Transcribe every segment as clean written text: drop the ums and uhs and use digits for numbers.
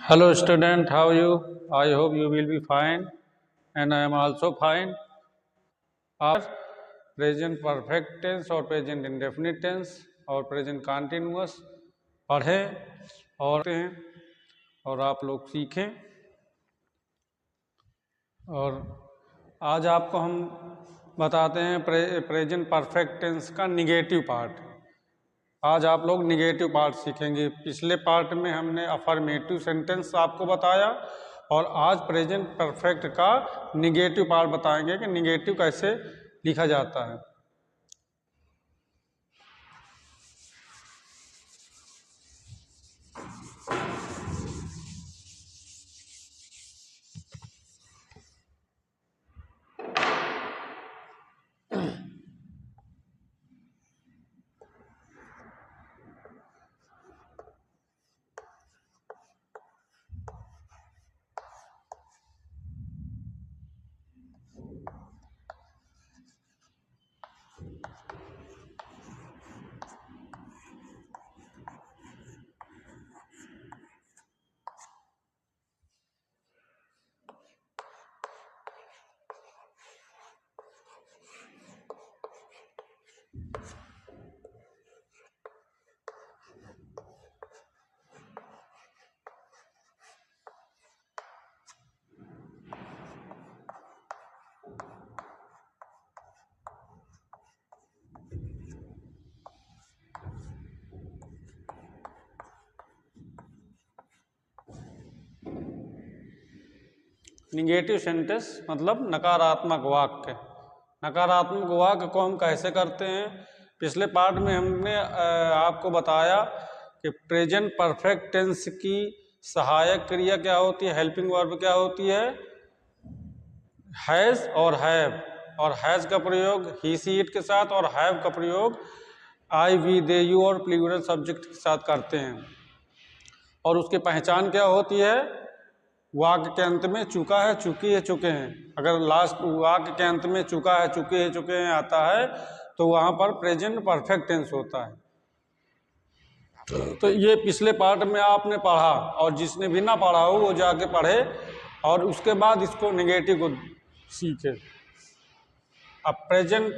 Hello student, how are you? I hope you will be fine and I am also fine. आप present perfect tense और present indefinite tense और present continuous पढ़ें और आप लोग सीखें। और आज आपको हम बताते हैं प्रेजेंट परफेक्ट टेंस का निगेटिव पार्ट। आज आप लोग निगेटिव पार्ट सीखेंगे। पिछले पार्ट में हमने अफर्मेटिव सेंटेंस आपको बताया और आज प्रेजेंट परफेक्ट का निगेटिव पार्ट बताएंगे कि निगेटिव कैसे लिखा जाता है। निगेटिव सेंटेंस मतलब नकारात्मक वाक्य। नकारात्मक वाक्य को हम कैसे करते हैं? पिछले पार्ट में हमने आपको बताया कि प्रेजेंट परफेक्ट टेंस की सहायक क्रिया क्या होती है, हेल्पिंग वर्ब क्या होती है, हैज और हैव। और हैज का प्रयोग ही सी इट के साथ और हैव का प्रयोग आई वी दे यू और प्लूरल सब्जेक्ट के साथ करते हैं। और उसकी पहचान क्या होती है? वाक्य के अंत में चुका है, चुकी है, चुके हैं। अगर लास्ट वाक्य के अंत में चुका है, चुके हैं, चुके हैं आता है तो वहां पर प्रेजेंट परफेक्ट टेंस होता है। तो ये पिछले पार्ट में आपने पढ़ा और जिसने भी ना पढ़ा हो वो जाके पढ़े और उसके बाद इसको नेगेटिव को सीखे। अब प्रेजेंट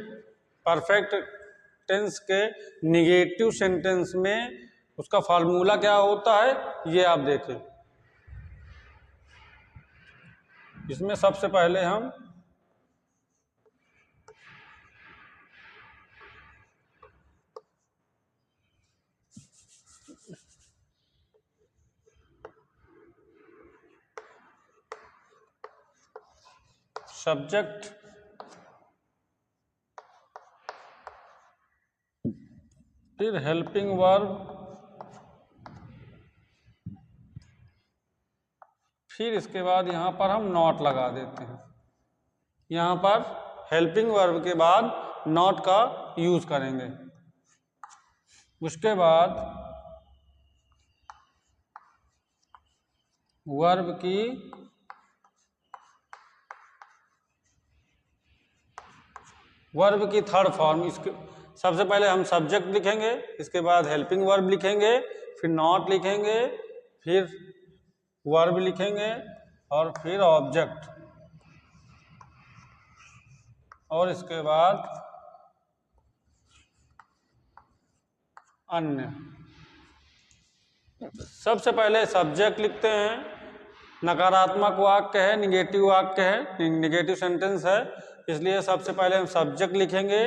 परफेक्ट टेंस के निगेटिव सेंटेंस में उसका फार्मूला क्या होता है ये आप देखें। इसमें सबसे पहले हम सब्जेक्ट, फिर हेल्पिंग वर्ब, फिर इसके बाद यहाँ पर हम नॉट लगा देते हैं। यहाँ पर हेल्पिंग वर्ब के बाद नॉट का यूज करेंगे। उसके बाद वर्ब की थर्ड फॉर्म। इसके सबसे पहले हम सब्जेक्ट लिखेंगे, इसके बाद हेल्पिंग वर्ब लिखेंगे, फिर नॉट लिखेंगे, फिर वर्ब लिखेंगे और फिर ऑब्जेक्ट, और इसके बाद अन्य। सबसे पहले सब्जेक्ट लिखते हैं। नकारात्मक वाक्य है, निगेटिव वाक्य है, निगेटिव सेंटेंस है, इसलिए सबसे पहले हम सब्जेक्ट लिखेंगे,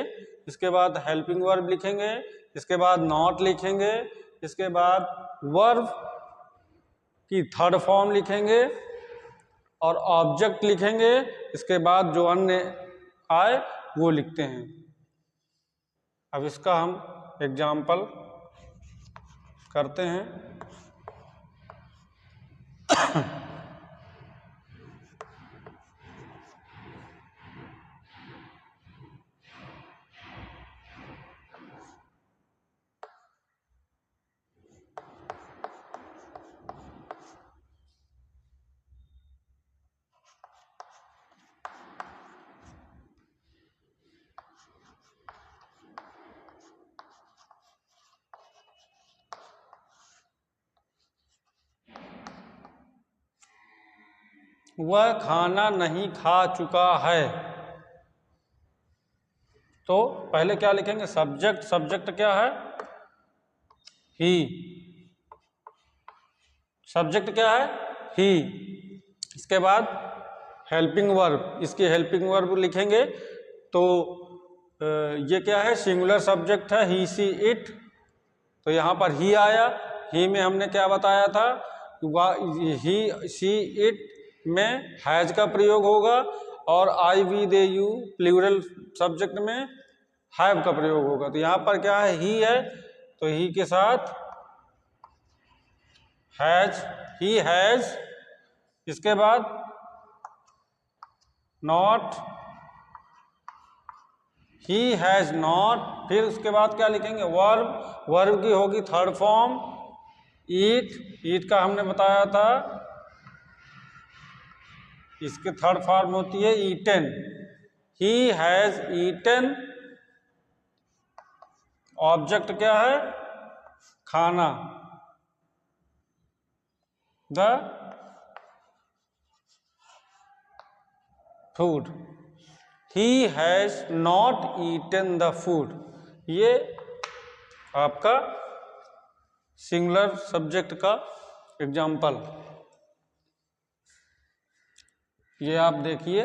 इसके बाद हेल्पिंग वर्ब लिखेंगे, इसके बाद नॉट लिखेंगे, इसके बाद वर्ब की थर्ड फॉर्म लिखेंगे और ऑब्जेक्ट लिखेंगे। इसके बाद जो अन्य आए वो लिखते हैं। अब इसका हम एग्जाम्पल करते हैं। वह खाना नहीं खा चुका है। तो पहले क्या लिखेंगे? सब्जेक्ट। सब्जेक्ट क्या है? ही। सब्जेक्ट क्या है? ही। इसके बाद हेल्पिंग वर्ब, इसकी हेल्पिंग वर्ब लिखेंगे तो ये क्या है? सिंगुलर सब्जेक्ट है, ही सी इट। तो यहाँ पर ही आया। ही में हमने क्या बताया था? ही सी इट में हैज का प्रयोग होगा और I we they you plural subject में हैव का प्रयोग होगा। तो यहाँ पर क्या है? ही है, तो ही के साथ हैज, ही हैज। इसके बाद नॉट, ही हैज नॉट। फिर उसके बाद क्या लिखेंगे? वर्ब। वर्ब की होगी थर्ड फॉर्म ईट। ईट का हमने बताया था, इसकी थर्ड फॉर्म होती है eaten. He has eaten. Object क्या है? खाना। The food. He has not eaten the food. ये आपका सिंगुलर सब्जेक्ट का एग्जाम्पल। ये आप देखिए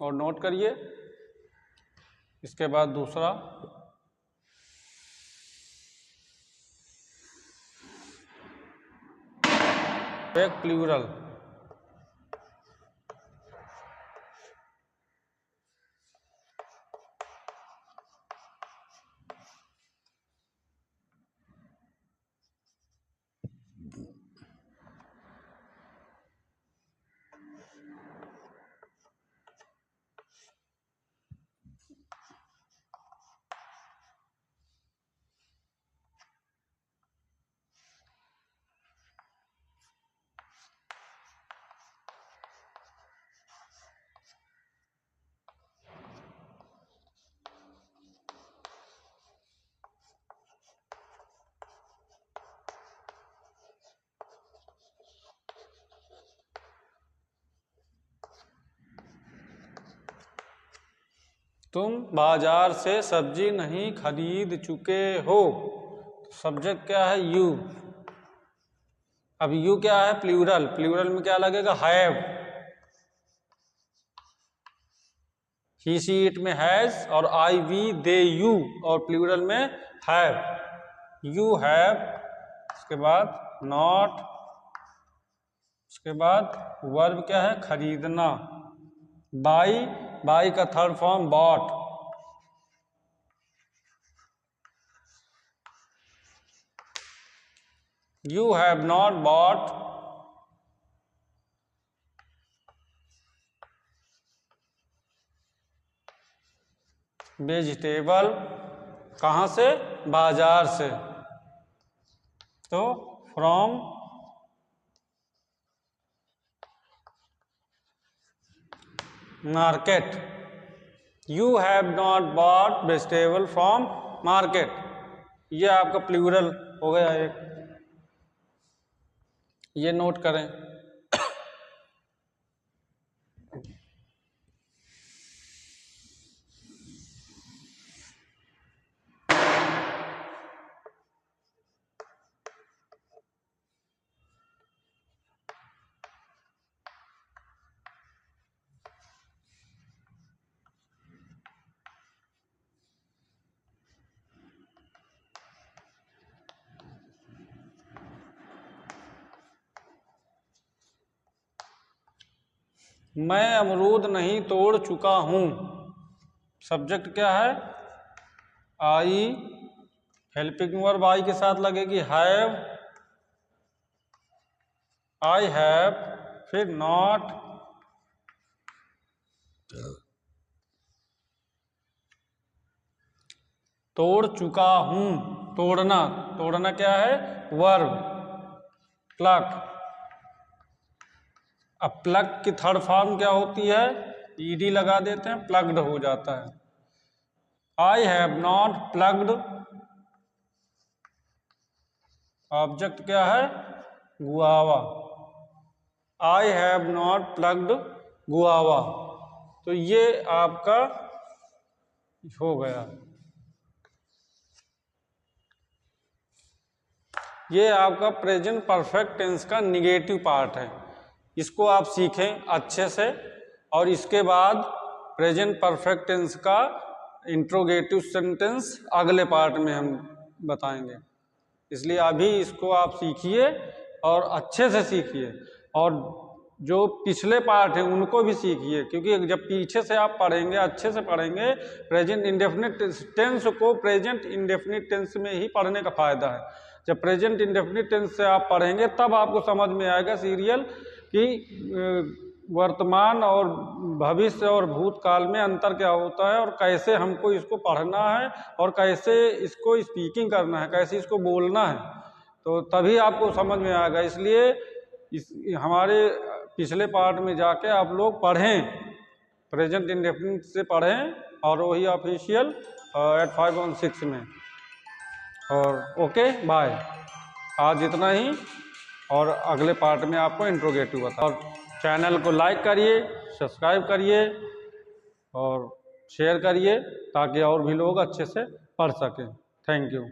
और नोट करिए। इसके बाद दूसरा, एक प्लूरल। तुम बाजार से सब्जी नहीं खरीद चुके हो। सब्जेक्ट क्या है? यू। अब यू क्या है? प्लूरल। प्लूरल में क्या लगेगा? हैव। ही सी इट में हैज और आई वी दे यू, और प्लूरल में हैव। You have. उसके बाद नॉट। उसके बाद वर्ब क्या है? खरीदना। बाई। बाई का third form bought. You have not bought. Vegetable. कहाँ से? बाजार से। तो from market. You have not bought vegetable from market. ये आपका प्लूरल हो गया एक। ये नोट करें। मैं अमरूद नहीं तोड़ चुका हूं। सब्जेक्ट क्या है? आई। हेल्पिंग वर्ब आई के साथ लगेगी हैव। I have. फिर नॉट। तोड़ चुका हूं। तोड़ना। तोड़ना क्या है? वर्ब। प्लक। अब प्लग की थर्ड फॉर्म क्या होती है? ईडी लगा देते हैं, प्लग्ड हो जाता है। I have not plucked. Object क्या है? Guava. I have not plucked guava. तो ये आपका हो गया, ये आपका प्रेजेंट परफेक्ट टेंस का निगेटिव पार्ट है। इसको आप सीखें अच्छे से, और इसके बाद प्रेजेंट परफेक्ट टेंस का इंट्रोगेटिव सेंटेंस अगले पार्ट में हम बताएंगे। इसलिए अभी इसको आप सीखिए और अच्छे से सीखिए, और जो पिछले पार्ट हैं उनको भी सीखिए, क्योंकि जब पीछे से आप पढ़ेंगे, अच्छे से पढ़ेंगे, प्रेजेंट इंडेफिनिट टेंस को प्रेजेंट इंडेफिनिट टेंस में ही पढ़ने का फायदा है। जब प्रेजेंट इंडेफिनिट टेंस से आप पढ़ेंगे तब आपको समझ में आएगा सीरियल कि वर्तमान और भविष्य और भूतकाल में अंतर क्या होता है, और कैसे हमको इसको पढ़ना है, और कैसे इसको स्पीकिंग करना है, कैसे इसको बोलना है, तो तभी आपको समझ में आएगा। इसलिए हमारे पिछले पार्ट में जाके आप लोग पढ़ें, प्रेजेंट इंडेफिनिट से पढ़ें, और वही ऑफिशियल 8516 में। और ओके बाय, आज इतना ही, और अगले पार्ट में आपको इंट्रोगेटिव बता। और चैनल को लाइक करिए, सब्सक्राइब करिए और शेयर करिए, ताकि और भी लोग अच्छे से पढ़ सकें। Thank you.